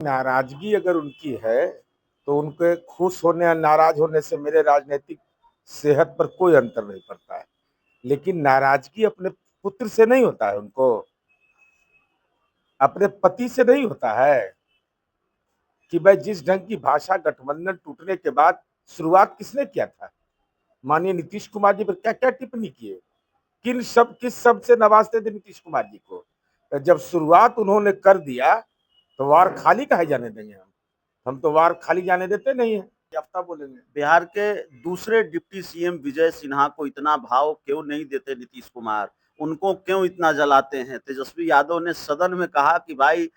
नाराजगी अगर उनकी है तो उनके खुश होने या नाराज होने से मेरे राजनीतिक सेहत पर कोई अंतर नहीं पड़ता है। लेकिन नाराजगी अपने पुत्र से नहीं होता है, उनको अपने पति से नहीं होता है कि भाई जिस ढंग की भाषा गठबंधन टूटने के बाद शुरुआत किसने किया था। माननीय नीतीश कुमार जी पर क्या क्या टिप्पणी किए, किस शब्द से नवाजते थे नीतीश कुमार जी को। जब शुरुआत उन्होंने कर दिया तो वार खाली काहे जाने देंगे हम तो वार खाली जाने देते नहीं है। याफ्ता बोलेंगे। बिहार के दूसरे डिप्टी सीएम विजय सिन्हा को इतना भाव क्यों नहीं देते नीतीश कुमार? उनको क्यों इतना जलाते हैं? तेजस्वी यादव ने सदन में कहा कि भाई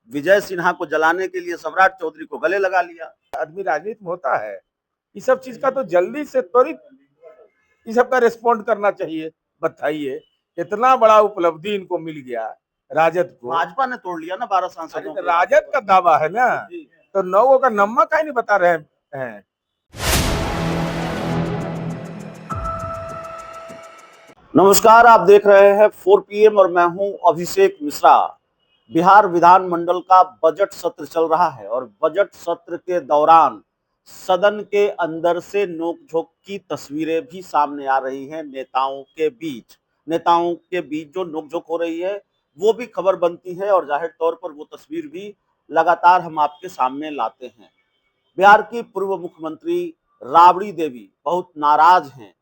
विजय सिन्हा को जलाने के लिए सम्राट चौधरी को गले लगा लिया। आदमी राजनीति में होता है, इस सब चीज का तो जल्दी से त्वरित इस सब का रिस्पॉन्ड करना चाहिए। बताइए, इतना बड़ा उपलब्धि इनको मिल गया राजद को। भाजपा ने तोड़ लिया ना 12 सांसदों तो को। राजद का दावा है ना, तो नौ का नम्मा काहे नहीं बता रहे हैं। नमस्कार, आप देख रहे हैं 4 PM और मैं हूं अभिषेक मिश्रा। बिहार विधानमंडल का बजट सत्र चल रहा है और बजट सत्र के दौरान सदन के अंदर से नोकझोंक की तस्वीरें भी सामने आ रही हैं। नेताओं के बीच जो नोकझोंक हो रही है वो भी खबर बनती है और जाहिर तौर पर वो तस्वीर भी लगातार हम आपके सामने लाते हैं। बिहार की पूर्व मुख्यमंत्री राबड़ी देवी बहुत नाराज हैं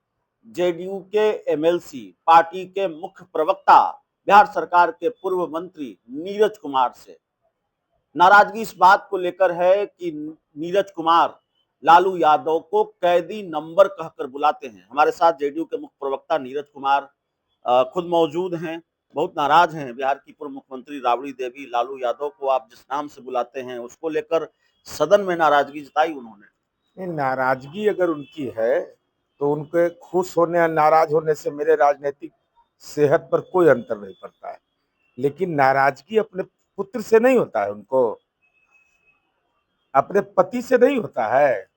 जेडीयू के एमएलसी पार्टी के मुख्य प्रवक्ता बिहार सरकार के पूर्व मंत्री नीरज कुमार से। नाराजगी इस बात को लेकर है कि नीरज कुमार लालू यादव को कैदी नंबर कहकर बुलाते हैं। हमारे साथ जेडीयू के मुख्य प्रवक्ता नीरज कुमार खुद मौजूद हैं। बहुत नाराज हैं बिहार की पूर्व मुख्यमंत्री राबड़ी देवी। लालू यादव को आप जिस नाम से बुलाते हैं उसको लेकर सदन में नाराजगी जताई उन्होंने। नाराजगी अगर उनकी है तो उनके खुश होने या नाराज होने से मेरे राजनीतिक सेहत पर कोई अंतर नहीं पड़ता है। लेकिन नाराजगी अपने पुत्र से नहीं होता है, उनको अपने पति से नहीं होता है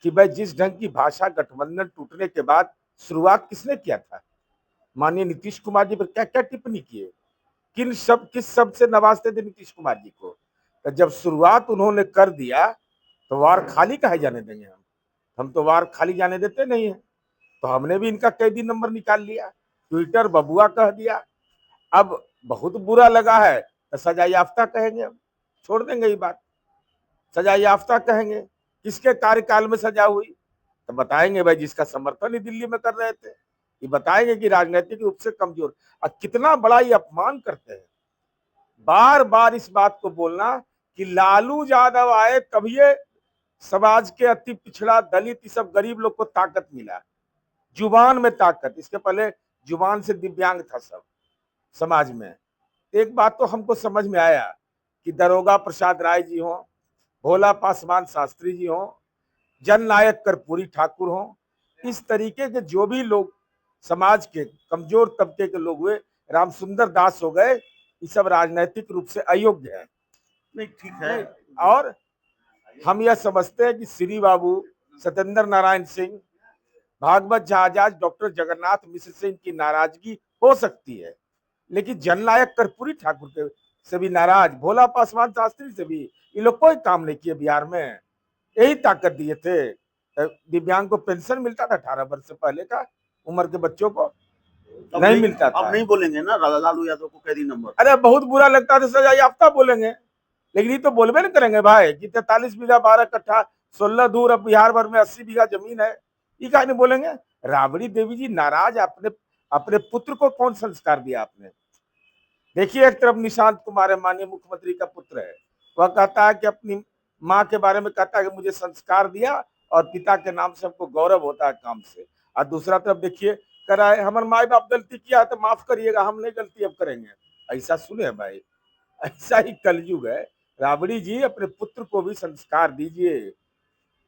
कि भाई जिस ढंग की भाषा गठबंधन टूटने के बाद शुरुआत किसने किया था। माननीय नीतीश कुमार जी पर क्या क्या टिप्पणी किए, किस शब्द से नवाजते थे नीतीश कुमार जी को। तो जब शुरुआत उन्होंने कर दिया तो वार खाली काहे जाने देंगे हम तो वार खाली जाने देते नहीं है। तो हमने भी इनका कैदी नंबर निकाल लिया, ट्विटर बबुआ कह दिया। अब बहुत बुरा लगा है तो सजा याफ्ता कहेंगे, हम छोड़ देंगे ये बात। सजा याफ्ता कहेंगे, किसके कार्यकाल में सजा हुई तो बताएंगे भाई जिसका समर्थन ही दिल्ली में कर रहे थे। ये बताएंगे कि राजनीतिक रूप से कमजोर। और कितना बड़ा ये अपमान करते हैं, बार बार इस बात को बोलना कि लालू यादव आए तभी समाज के अति पिछड़ा दलित इस सब गरीब लोग को ताकत मिला, जुबान में ताकत। इसके पहले जुबान से दिव्यांग था सब समाज में। एक बात तो हमको समझ में आया कि दरोगा प्रसाद राय जी हो, भोला पासवान शास्त्री जी हो, जननायक कर्पूरी ठाकुर हो, इस तरीके के जो भी लोग समाज के कमजोर तबके के लोग हुए, रामसुंदर दास हो गए, ये सब राजनीतिक रूप से अयोग्य है। नहीं, ठीक है। और हम यह समझते हैं कि श्री बाबू, सत्येंद्र नारायण सिंह, भागवत जहाजाज, डॉक्टर जगन्नाथ मिश्र से इनकी नाराजगी हो सकती है, लेकिन जननायक कर्पूरी ठाकुर के से भी नाराज, भोला पासवान शास्त्री से भी। ये लोग कोई काम नहीं किए बिहार में, यही ताकत दिए थे। दिव्यांग को पेंशन मिलता था 18 वर्ष से पहले का उम्र के बच्चों को नहीं मिलता था। अब नहीं बोलेंगे ना लालू यादव को कैदी नंबर। अरे बहुत बुरा लगता था, सजा याफ्ता बोलेंगे। लेकिन ये तो बोलबे नहीं करेंगे भाई कि 43 बीघा 12 कट्ठा 16 दूर, अब बिहार भर में 80 बीघा जमीन है, ये कहा नहीं बोलेंगे। राबड़ी देवी जी नाराज, अपने अपने पुत्र को कौन संस्कार दिया आपने। देखिए, एक तरफ निशांत कुमार है, माननीय मुख्यमंत्री का पुत्र है, वह कहता है कि अपनी माँ के बारे में कहता है कि मुझे संस्कार दिया और पिता के नाम से हमको गौरव होता है काम से। और दूसरा तरफ देखिए, कह रहा है हमारे माए बाप गलती किया है तो माफ करिएगा, हम नहीं गलती अब करेंगे। ऐसा सुने भाई, ऐसा ही कलयुग है। राबड़ी जी अपने पुत्र को भी संस्कार दीजिए।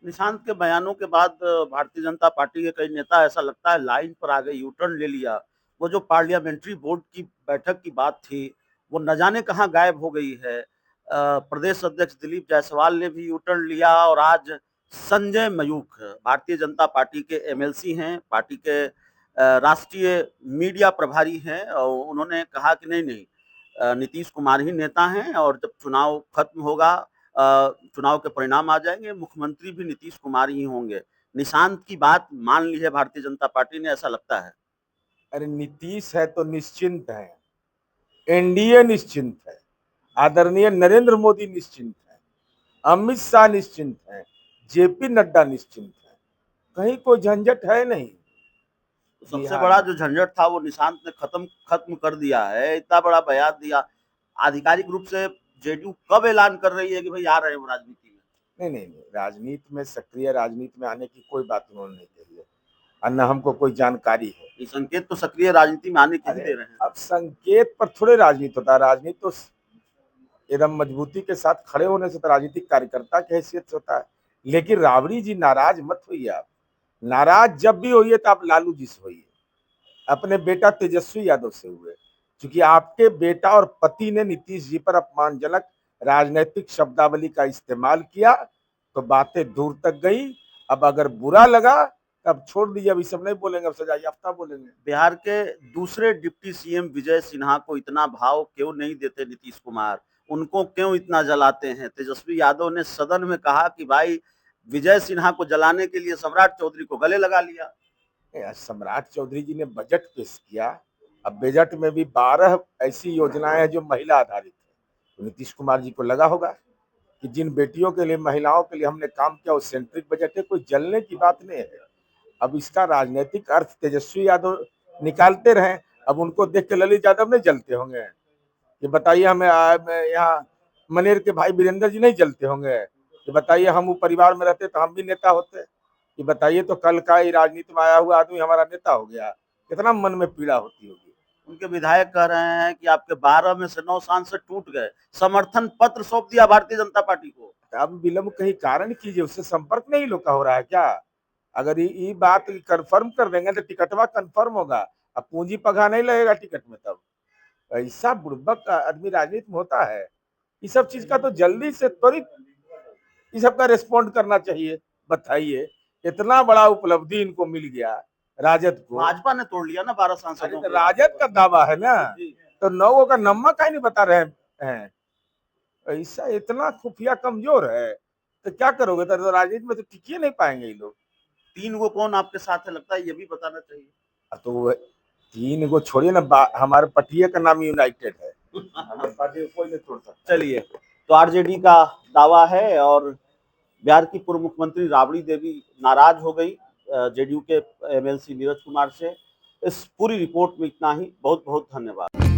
निशांत के बयानों के बाद भारतीय जनता पार्टी के कई नेता ऐसा लगता है लाइन पर आ गए, यू टर्न ले लिया। वो जो पार्लियामेंट्री बोर्ड की बैठक की बात थी वो न जाने कहाँ गायब हो गई है। प्रदेश अध्यक्ष दिलीप जायसवाल ने भी यू टर्न लिया और आज संजय मयूख भारतीय जनता पार्टी के एमएलसी हैं, पार्टी के राष्ट्रीय मीडिया प्रभारी हैं और उन्होंने कहा कि नहीं नहीं, नीतीश कुमार ही नेता हैं और जब चुनाव खत्म होगा, चुनाव के परिणाम आ जाएंगे, मुख्यमंत्री भी नीतीश कुमार ही होंगे। निशांत की बात मान ली है भारतीय जनता पार्टी ने, ऐसा लगता है। अरे नीतीश है तो निश्चिंत है, एनडीए निश्चिंत है, आदरणीय नरेंद्र मोदी निश्चिंत है, अमित शाह निश्चिंत है, जेपी नड्डा निश्चिंत है, कहीं कोई झंझट है नहीं। सबसे बिहार बड़ा में जो झंझट था वो निशांत ने खत्म कर दिया है। इतना बड़ा बयान दिया आधिकारिक रूप से। जेडीयू कब ऐलान कर रही है कि भाई आ रहे हैं वो राजनीति में? नहीं नहीं नहीं, राजनीति में, सक्रिय राजनीति में आने की कोई बात उन्होंने नहीं कही है, और न हमको कोई जानकारी है। ये संकेत तो सक्रिय राजनीति में आने के ही दे रहे हैं। अब संकेत पर थोड़े राजनीति होता है, राजनीति तो एकदम मजबूती के साथ खड़े होने से तो राजनीतिक कार्यकर्ता की हैसियत से होता है। लेकिन राबड़ी जी नाराज मत होइए आप, नाराज जब भी होइए तो आप लालू जी से होइए, अपने बेटा तेजस्वी यादव से हुए, क्योंकि आपके बेटा और पति ने नीतीश जी पर अपमानजनक राजनीतिक शब्दावली का इस्तेमाल किया तो बातें दूर तक गई। अब अगर बुरा लगा तब छोड़ दीजिए, अभी सब नहीं बोलेंगे, अब सजा याफ्ता बोलेंगे। बिहार के दूसरे डिप्टी सीएम विजय सिन्हा को इतना भाव क्यों नहीं देते नीतीश कुमार? उनको क्यों इतना जलाते हैं? तेजस्वी यादव ने सदन में कहा कि भाई विजय सिन्हा को जलाने के लिए सम्राट चौधरी को गले लगा लिया। सम्राट चौधरी जी ने बजट पेश किया, अब बजट में भी 12 ऐसी योजनाएं हैं जो महिला आधारित है। तो नीतीश कुमार जी को लगा होगा कि जिन बेटियों के लिए, महिलाओं के लिए हमने काम किया वो सेंट्रिक बजट है, कोई जलने की बात नहीं है। अब इसका राजनीतिक अर्थ तेजस्वी यादव निकालते रहे, अब उनको देख के ललित यादव नहीं जलते होंगे? ये बताइए हमें, यहाँ मनेर के भाई वीरेंद्र जी नहीं जलते होंगे? ये बताइए हम वो परिवार में रहते तो हम भी नेता होते? ये बताइए तो कल का ही राजनीति में आया हुआ आदमी हमारा नेता हो गया, कितना मन में पीड़ा होती होगी। उनके विधायक कह रहे हैं कि आपके 12 में से 9 सांसद टूट गए, समर्थन पत्र सौंप दिया भारतीय जनता पार्टी को। अब विलंब कहीं कारण कीजिए, उससे संपर्क नहीं लोग का हो रहा है क्या? अगर ये बात कंफर्म कर देंगे तो टिकटवा कंफर्म होगा, अब पूंजी पगा नहीं लगेगा टिकट में। तब ऐसा बुड़बक आदमी राजनीति में होता है। इस सब चीज का तो जल्दी से त्वरित इस सबका रिस्पॉन्ड करना चाहिए। बताइए, इतना बड़ा उपलब्धि इनको मिल गया राजद को। भाजपा ने तोड़ लिया ना 12 सांसदों को। राजद का दावा है ना, तो 9 का नम्मा का ही नहीं बता रहे हैं। ऐसा इतना खुफिया कमजोर है तो क्या करोगे? तो राजनीति में तो टिक नहीं पाएंगे ये लोग। 3 गो कौन आपके साथ है लगता है, ये भी बताना चाहिए। तो 3 गो छोड़िए ना, हमारे पटिया का नाम यूनाइटेड है। हमारे पार्टी को कोई नहीं तोड़ सकता। चलिए, तो आरजेडी का दावा है और बिहार की पूर्व मुख्यमंत्री राबड़ी देवी नाराज हो गई जेडीयू के एमएलसी नीरज कुमार से। इस पूरी रिपोर्ट में इतना ही। बहुत बहुत धन्यवाद।